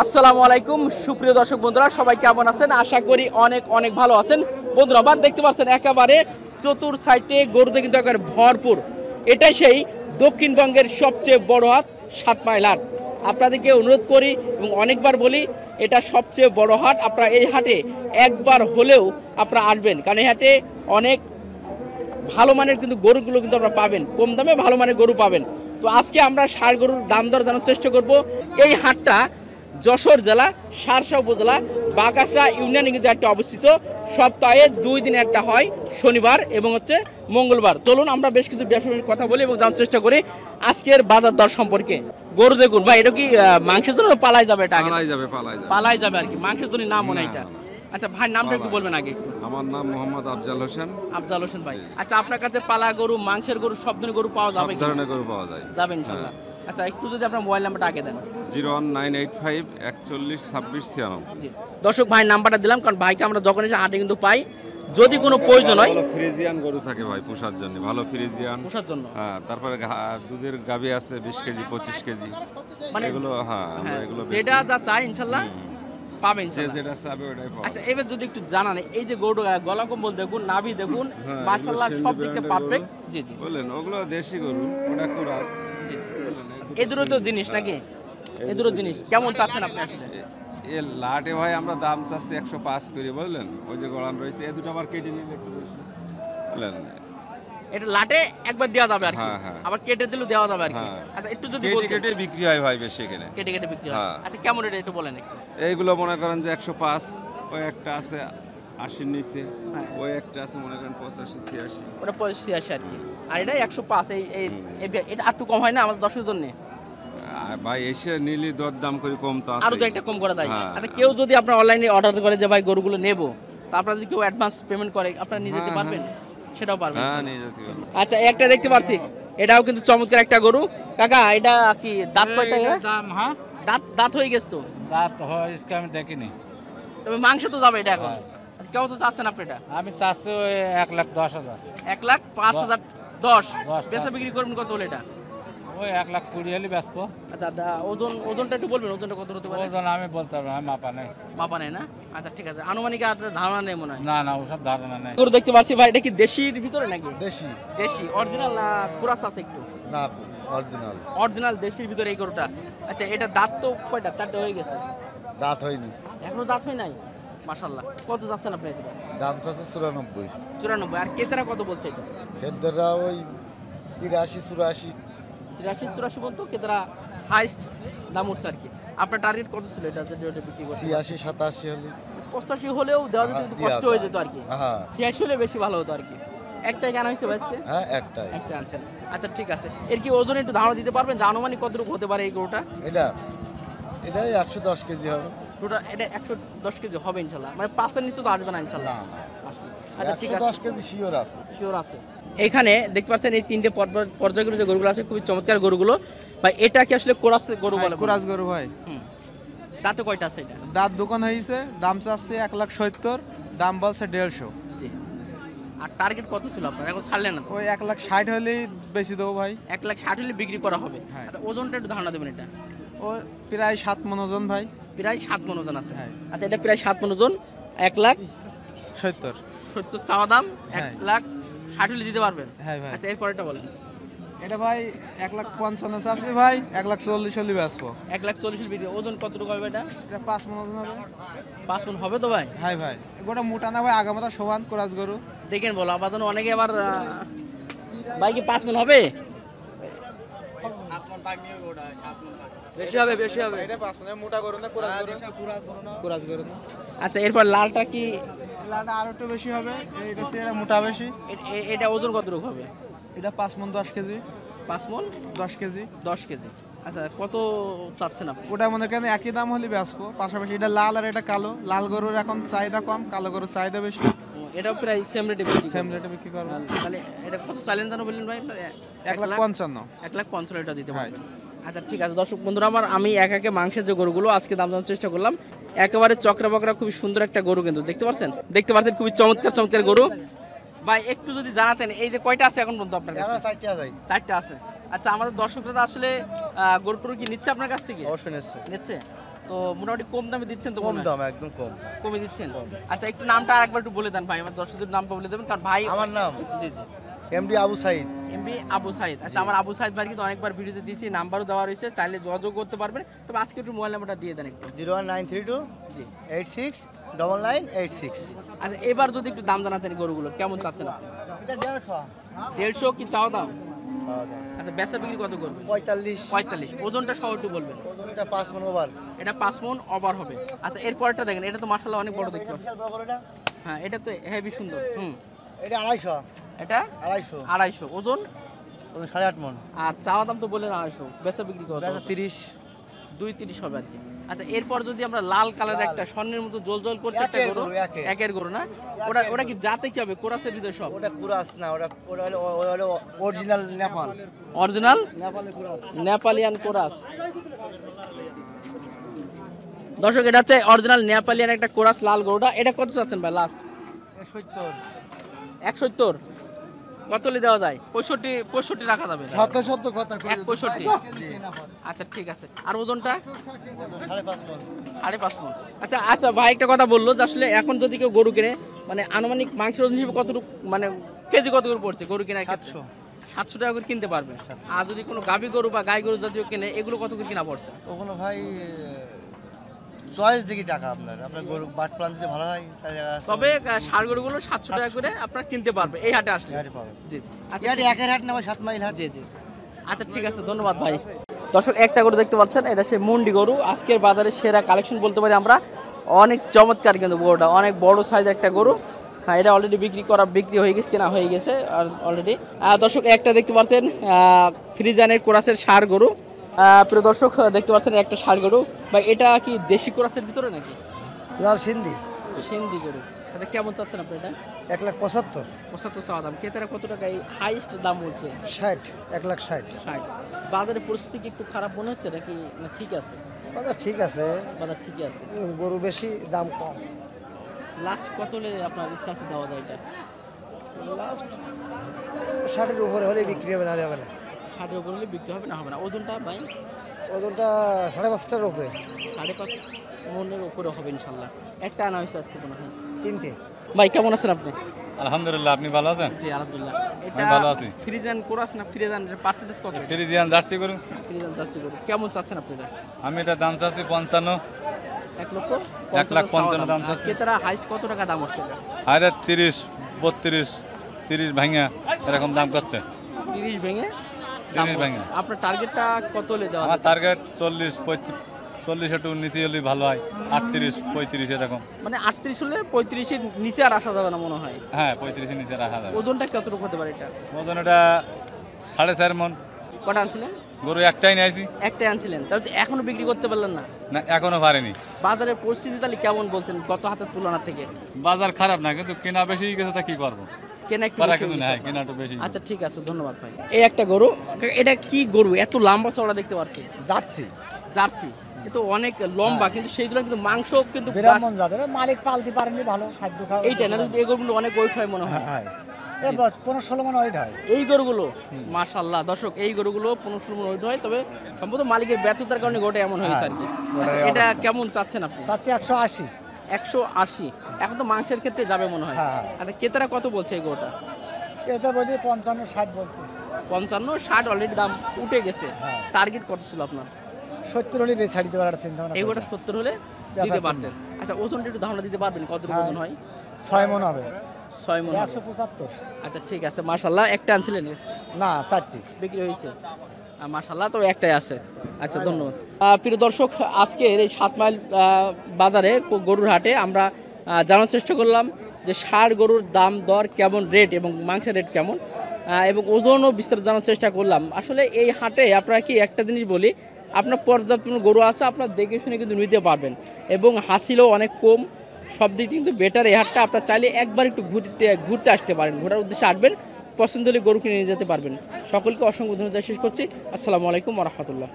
আসসালামু আলাইকুম সুপ্রিয় দর্শক বন্ধুরা, সবাই কেমন আছেন? আশা করি অনেক অনেক ভালো আছেন। বন্ধুরা আবার দেখতে পাচ্ছেন একেবারে চতুর সাইডে গরুতে কিন্তু একেবারে ভরপুর। এটাই সেই দক্ষিণবঙ্গের সবচেয়ে বড় হাট, 7 মাইল হাট। আপনাদেরকে অনুরোধ করি এবং অনেকবার বলি, এটা সবচেয়ে বড় হাট। আপনারা এই হাটে একবার হলেও আপনারা আসবেন, কারণ এই হাটে অনেক ভালো মানের কিন্তু গরুগুলো কিন্তু আপনারা পাবেন, কম দামে ভালো মানের গরু পাবেন। তো আজকে আমরা ষাঁড় গরুর দাম দর জানার চেষ্টা করব। এই হাটটা যশোর জেলা শার্শা উপজেলা বাগাসরা ইউনিয়নে কিন্তু একটা অবস্থিত। সপ্তাহে 2 দিন একটা হয়, শনিবার এবং মঙ্গলবার। চলুন আমরা বেশ কিছু ব্যবসায়ীর কথা বলি এবং জানার চেষ্টা করি আজকের বাজার দর সম্পর্কে। গরু দেখুন ভাই, এটা কি মাংসের জন্য পালাই যাবে? এটা পালাই যাবে আর কি, মাংসের জন্য না মনে হয় এটা। আচ্ছা ভাই, নামটা একটু বলবেন আগে একটু। আমার নাম মোহাম্মদ আফজাল হোসেন। আফজাল হোসেন ভাই, আচ্ছা আপনার কাছে পালা গরু, মাংসের গরু, সব ধরনের গরু পাওয়া যাবে? সব ধরনের গরু পাওয়া যায়, যাবে ইনশাআল্লাহ। আচ্ছা একটু যদি আপনার মোবাইল নাম্বারটা আগে দেন। 01985 41 26 96। জি দর্শক, ভাই নাম্বারটা দিলাম, কারণ ভাইকে আমরা যখন এসে হাটে কিন্তু পাই, যদি কোনো প্রয়োজন হয়। ভালো ফ্রিজিয়ান গরু থাকে ভাই পোষার জন্য, ভালো ফ্রিজিয়ান পোষার জন্য। হ্যাঁ, তারপরে দুধের গাবি আছে 20 কেজি 25 কেজি, মানে এগুলো হ্যাঁ আমরা এগুলো যেটা যা চাই ইনশাআল্লাহ পাবেন ইনশাআল্লাহ। যেটা চাবে ওটাই পাবেন। আচ্ছা এবার যদি একটু জানান, এই যে গরু গলা কম্বল দেখুন, নাভি দেখুন, মাশাআল্লাহ সব দিক থেকে পারফেক্ট। জি জি বলেন, ওগুলো দেশি গরু, ওটা কুরাস। জি জি, এই দুটো তো জিনিস নাকি? এই দুটো জিনিস কেমন চাচ্ছেন আপনি আসলে? এ লাটে ভাই আমরা দাম চাচ্ছি 105 করে, বুঝলেন? ওই যে গড়ান রয়েছে, এই দুটো আবার কেটে নিলে একটু বেশি, বুঝলেন? এটা লাটে একবার দেওয়া যাবে আর কি, হ্যাঁ। আবার কেটে দিলেও দেওয়া যাবে আর কি। হ্যাঁ। আচ্ছা একটু যদি কেটে কেটে বিক্রি হয় ভাই বেশি এখানে, কেটে কেটে বিক্রি হয়। হ্যাঁ। আচ্ছা কেমন এটা একটু বলেন একটু। এইগুলো মনে করেন যে 105, ওই একটা আছে 80 নিচে, হ্যাঁ। ওই একটা আছে মনে করেন 85 86। ওটা 85 আর কি, আর এটা 105। এটা একটু কম হয় না আমাদের দর্শকের জন্য? ভাই এসে নিলি দর দাম করে কম তো আছে, আরো তো একটা কম করে দেয়। হ্যাঁ। আচ্ছা কেউ যদি আপনার অনলাইনে অর্ডার করে যে ভাই গরুগুলো নেব, তো আপনারা যদি কেউ অ্যাডভান্স পেমেন্ট করে, আপনারা নিয়ে যেতে পারবেন? সেটাও পারবেন? হ্যাঁ নিয়ে যেতে পারবেন। আচ্ছা একটা দেখতে পারছি, এটাও কিন্তু চমৎকার একটা গরু। কাকা এটা কি দাঁত কয়টা? দাম হ্যাঁ, দাঁত হয়ে গেছে তো? দাঁত হয় ইসকে আমি দেখিনি, তবে মাংস তো যাবে এটা এখন। আচ্ছা কেউ তো চাচ্ছেন আপনি এটা? আমি চাচ্ছি ওই 1,10,000। 1,05,10 দশ। বেচা বিক্রি করবেন কত হলে এটা? ওই 1,20,000 হলে ব্যস্ত। আচ্ছা ওজনটা একটু বলবেন, ওজনটা কত হতে পারে? ওজন আমি বলতে পারবো না, আমি মাপা নেই। মাপা নেই না? আচ্ছা ঠিক আছে, আনুমানিক আপনার ধারণা নেই মনে হয়? না ওসব ধারণা নেই। গরু দেখতে পাচ্ছি ভাই, এটা কি দেশির ভিতরে নাকি? দেশি দেশি অরিজিনাল না কুরাস আছে একটু? না, অরিজিনাল। অরিজিনাল দেশির ভিতরে এই গরুটা। আচ্ছা এটা দাঁত তো কয়টা? 4টে হয়ে গেছে। দাঁত হয়নি, এখনো দাঁত হয় নাই? মাশাআল্লাহ। কত যাচ্ছেন আপনি এটা? দাম চাচ্ছে 94। 94। আর কেতারা কত বলছে এটা? খেদ্দাররা ওই 83 84। 83 84 বলতো, কেতারা হাইস্ট দাম উঠছে আর কি। আপনার টার্গেট কত ছিল এটা যদি ওটা বিক্রি করতে? 86 87 হলে 85 হলেও দেওয়া যেত, কিন্তু কষ্ট হয়ে যেত আর কি। হ্যাঁ 86 হলে বেশি ভালো হতো আর কি। একটাই কেন হয়েছে আজকে? হ্যাঁ একটাই। একটা আনছেন। আচ্ছা ঠিক আছে, এর কি ওজন একটু ধারণা দিতে পারবেন যে আনুমানিক কতটুকু হতে পারে এই গরুটা? এটাই 110 কেজি হবে। গরুটা এটা 110 কেজি হবে ইনশাল্লাহ, মানে 5-এর নিচে তো আসবে না ইনশাল্লাহ? আসবে। আচ্ছা ঠিক আছে, 110 কেজি শিওর আছে। শিওর আছে। এখানে দেখতে পাচ্ছেন এই 3টে পর্যায়গুলো যে গরুগুলো আছে, খুবই চমৎকার গরুগুলো ভাই। এটা কি আসলে কোরাস গরু বলে? কুরাস গরু ভাই। দাঁতে কয়টা আছে এটা? দাঁত দোকান হয়েছে, দাম চাচ্ছে 1,70,000, দাম বলছে 150। জি। আর টার্গেট কত ছিল আপনার? এখন ছাড়লেন না তো? ওই 1,60,000 হলেই বেশি দেবো ভাই। 1,60,000 হলে বিক্রি করা হবে। হ্যাঁ। আচ্ছা ওজনটা একটু ধারণা দেবেন এটা? ও প্রায় 7 মণ ওজন ভাই। প্রায় 7 মণ ওজন আছে। হ্যাঁ। আচ্ছা এটা প্রায় 7 মণ ওজন, 1,70,000 চাওয়া দাম, হ্যাঁ। 1,60,000 হলে দিতে পারবেন? হ্যাঁ ভাই। আচ্ছা এরপরেরটা বলেন। এটা ভাই 1,55,000 চাচ্ছি ভাই, 1,40,000 হলে বেচবো। 1,40,000 বিক্রি। ওজন কতটুকু হবে এটা? এটা 5 মণ ওজন হবে। 5 মণ হবে তো ভাই? হ্যাঁ ভাই, গোটা মোটা না ভাই, আগামাতা সমান কুরাস গরু। দেখেন বলো আবার যেন অনেকে আবার ভাই কি 5 মণ হবে? বেশি হবে এটা 5 মণ মোটা গরু না, কুরাস গরু না। আচ্ছা এরপর লালটা কি? লাটা আরো একটু বেশি হবে, এটা চেয়ে মোটা বেশি। এটা ওজন কতটুকু হবে? এটা 5 মণ 10 কেজি। 5 মণ 10 কেজি। 10 কেজি। আচ্ছা কত চাচ্ছেন আপনি? ওটা মনে করেন একই দাম হলে বেচবো, পাশাপাশি এটা লাল আর এটা কালো। লাল গরুর এখন চাহিদা কম, কালো গরুর চাহিদা বেশি। এটাও প্রায় সেম রেটে বিক্রি সেম রেটে বিক্রি করবো। তাহলে এটা কত চাইলেন জানো বললেন ভাই? 1,55,000। 1,55,000 এটা দিতে পারবেন। আচ্ছা ঠিক আছে দর্শক বন্ধুরা আমার, আমি একে মাংসের যে গরুগুলো আজকে দাম জানার চেষ্টা করলাম। একেবারে চক্রা বকরা খুবই সুন্দর একটা গরু কিন্তু দেখতে পাচ্ছেন খুবই চমৎকার গরু ভাই। একটু যদি জানাতেন এই যে কয়টা আছে এখন পর্যন্ত আপনার কাছে? 4টা আছে। আচ্ছা আমাদের দর্শকরা তো আসলে গরু টরু কি নিচ্ছে আপনার কাছ থেকে? অবশ্যই নিচ্ছে। তো মোটামুটি কম দামে দিচ্ছেন তো কম মনে হয়? দাম, একদম কম। কমে দিচ্ছেন। আচ্ছা একটু নামটা আরেকবার একটু বলে দেন ভাই, আমার দর্শকদের নামটা বলে দেবেন, কারণ ভাই আমার নাম জি জি এমডি আবু সাইদ। এমবি আবু সাইদ। আচ্ছা আমার আবু সাইদ ভাই কিন্তু অনেকবার ভিডিওতে দিয়েছি, নাম্বারও দেওয়া রয়েছে, চাইলে যোগাযোগ করতে পারবেন। তবে আজকে একটু মোবাইল নাম্বারটা দিয়ে দেন একটু। 01932 জি 869986। আচ্ছা এবার যদি একটু দাম জানাতেন গরুগুলো কেমন চাচ্ছেন আপনি? এটা 150। 150 কি চাও দাম? আচ্ছা বেচা বিক্রি কত করবেন? 45। 45। ওজনটা সহ একটু বলবেন। এটা 5 মণ ওভার। এটা 5 মণ ওভার হবে। আচ্ছা এরপরটা দেখেন, এটা তো মাশাআল্লাহ অনেক বড় দেখতে পাচ্ছেন। হ্যাঁ এটা তো হেভি সুন্দর। এটা 250। এটা 250। 250। ওজন 8.5 মণ। আর চাওয়া দাম তো বললেন 250, বেচা বিক্রি কত? 30। 230 হবে আর কি। আচ্ছা এরপর যদি আমরা লাল কালার একটা স্বর্ণের মতো জল জল করছে একটা একের গরু, গরু, একের। একের গরু না, ওটা ওটা কি জাতে কি হবে? কোরাসের ভিতরে সব ওটা কুরাস না, ওটা হলো অরিজিনাল নেপাল। অরিজিনাল নেপালের কুরাস। নেপালিয়ান কোরাস। দর্শক এটা হচ্ছে অরিজিনাল নেপালিয়ান একটা কোরাস লাল গরুটা। এটা কত চাচ্ছেন ভাই লাস্ট? 70। 170। কত লি দেওয়া যায়? 65 রাখা যাবে। 70 কথা কই। 65। আচ্ছা ঠিক আছে। আর ওজনটা 5.5 মণ। 5.5 মণ। আচ্ছা আচ্ছা ভাই একটা কথা বললো যে আসলে এখন যদি কেউ গরু কিনে, মানে আনুমানিক মাংসের ওজন হিসেবে কতটুকু, মানে কেজি কত করে পড়ছে গরু কেনার ক্ষেত্রে? 700 টাকা করে কিনতে পারবে। আর যদি কোনো গাভী গরু বা গাই গরু জাতীয় কিনে, এগুলো কত করে কিনা পড়ছে? ওগুলো ভাই চয়েস দেখি টাকা আপনার গরু বাট প্লান দিতে ভালো হয় তাহলে তবে ষাঁড় গরুগুলো 700 টাকা করে আপনারা কিনতে পারবে এই হাটে আসলে। হাটে পাবেন। জি জি। আচ্ছা ইয়ার একের হাট না 7 মাইল হাট। জি জি জি। আচ্ছা ঠিক আছে, ধন্যবাদ ভাই। দর্শক একটা গরু দেখতে পাচ্ছেন, এটা সেই মুন্ডি গরু, আজকের বাজারে সেরা কালেকশন বলতে পারি আমরা। অনেক চমৎকার কিন্তু গরুটা, অনেক বড় সাইজের একটা গরু। হ্যাঁ এটা অলরেডি বিক্রি হয়ে গেছে, কেনা হয়ে গেছে অলরেডি। দর্শক একটা দেখতে পাচ্ছেন ফ্রিজানের কোরাসের ষাঁড় গরু। প্রিয় দর্শক দেখতে পাচ্ছেন একটা ষাঁড় গরু। ভাই এটা কি দেশি কোরাসের ভিতরে নাকি? লাল সিন্ধি সিন্ধি গরু। আচ্ছা কেমন চাচ্ছেন আপনি এটা? 1,75,000। 75 চাওয়া দাম। ক্রেতারা কত টাকা হাইস্ট দাম বলছে? 60। 1,60,000। 60। বাজারের পরিস্থিতি কি একটু খারাপ মনে হচ্ছে নাকি না ঠিক আছে? বাজার ঠিক আছে, বাজার ঠিকই আছে। গরু বেশি, দাম কম। লাস্ট কত হলে আপনার ইচ্ছা আছে দেওয়া যায় এটা? লাস্ট 60-এর উপরে হলে বিক্রি হবে, না হবে না। 60 উপর হলে বিক্রি হবে, না হবে না। ওজনটা ভাই? ওজনটা 5.5টার উপরে। 5.5 মনের উপরে হবে ইনশাল্লাহ। একটা আনা হয়েছে আজকে মনে হয়। 3টে। ভাই কেমন আছেন আপনি? আলহামদুলিল্লাহ, আপনি ভালো আছেন? জি আলহামদুলিল্লাহ। এটা আমি ভালো আছি। ফ্রিজান কোরাস না ফ্রিজান, এর পার্সেন্টেজ কত? ফ্রিজিয়ান জার্সি করুন। ফ্রিজান জার্সি গরু। কেমন চাচ্ছেন আপনি এটা? আমি এটা দাম চাচ্ছি 55। 1,55,000 দাম চাচ্ছি। ক্রেতারা হাইস্ট কত টাকা দাম হচ্ছে এটা? আরে 30, 32, 30 ভাঙা এরকম দাম করছে। 30 ভেঙে 30 ভেঙে। আপনার টার্গেটটা কত হলে দেওয়া আমার যায়? টার্গেট 40, 40 একটু নিচে হলেই ভালো হয়। 38, 35 এরকম। মানে 38 হলে 35 এর নিচে আর আসা যাবে না মনে হয়। হ্যাঁ 35 এর নিচে রাখা যাবে। ওজনটা কতটুকু হতে পারে এটা? ওজন এটা 4.5 মণ। কটা আনছিলেন? গরু একটাই নিয়েছি। একটাই আনছিলেন, তাহলে তো এখনো বিক্রি করতে পারলেন না। না এখনো পারেনি। বাজারের পরিস্থিতি তাহলে কেমন বলছেন গত হাতের তুলনা থেকে? বাজার খারাপ না, কিন্তু কেনা বেশি গেছে, তা কি করবো? কেনা একটু পারা বেশি কিছু হয়েছে। নাই, কেনা একটু বেশি। আচ্ছা ঠিক আছে, ধন্যবাদ ভাই। এই একটা গরু, এটা কি গরু এত লম্বা চওড়া দেখতে পাচ্ছি? জার্সি। জার্সি। এ তো অনেক লম্বা, কিন্তু সেই তুলনায় কিন্তু মাংস কিন্তু বিরামন জাতের, মালিক পালতে পারেনি, ভালো খাদ্য খাওয়া। এইটা না, কিন্তু এই গরুগুলো অনেক ওয়েট হয় মনে হয়। হ্যাঁ, এ বস 15-16 মণ ওয়েট হয়। এই গরুগুলো মাশাআল্লাহ দর্শক, এই গরুগুলো 15-16 মণ ওয়েট হয়, তবে সম্ভবত মালিকের ব্যর্থতার কারণে গোটা এমন হয়েছে আর কি। আচ্ছা এটা কেমন চাচ্ছেন আপনি? চাচ্ছি 180। 180। এখন তো মাংসের ক্ষেত্রে যাবে মনে হয়। হ্যাঁ। আচ্ছা ক্রেতারা কত বলছে এই গরুটা? এটা বলতে 55-60 বলতে। 55-60 অলরেডি দাম উঠে গেছে। হ্যাঁ। টার্গেট কত ছিল আপনার? 70 হলে ছাড়ি দেওয়ার একটা চিন্তা ভাবনা। এই গরুটা 70 হলে দিতে পারতেন। আচ্ছা ওজনটা একটু ধারণা দিতে পারবেন কতটুকু হ্যাঁ। ওজন হয়? 6 মণ হবে। 6 মণ হবে। 175। আচ্ছা ঠিক আছে, মাশাআল্লাহ। একটা আনছিলেন? না 4টি বিক্রি হয়েছে মাশাআল্লাহ, তো একটাই আছে। আচ্ছা ধন্যবাদ। প্রিয় দর্শক, আজকের এই 7 মাইল বাজারে গরুর হাটে আমরা জানার চেষ্টা করলাম যে ষাঁড় গরুর দাম দর কেমন, রেট এবং মাংসের রেট কেমন, এবং ওজনও বিস্তারিত জানার চেষ্টা করলাম। আসলে এই হাটে আপনারা কি একটা জিনিস বলি, আপনার পর্যাপ্ত গরু আছে, আপনার দেখে শুনে কিন্তু নিতে পারবেন, এবং হাসিলও অনেক কম, সব দিক কিন্তু বেটার এই হাটটা। আপনার চাইলে একবার একটু ঘুরতে আসতে পারেন, ঘোরার উদ্দেশ্যে আসবেন, পছন্দ হলে গরু কিনে নিয়ে যেতে পারবেন। সকলকে অসংখ্য ধন্যবাদ শেষ করছি। আসসালামু আলাইকুম ওয়া রাহমাতুল্লাহ।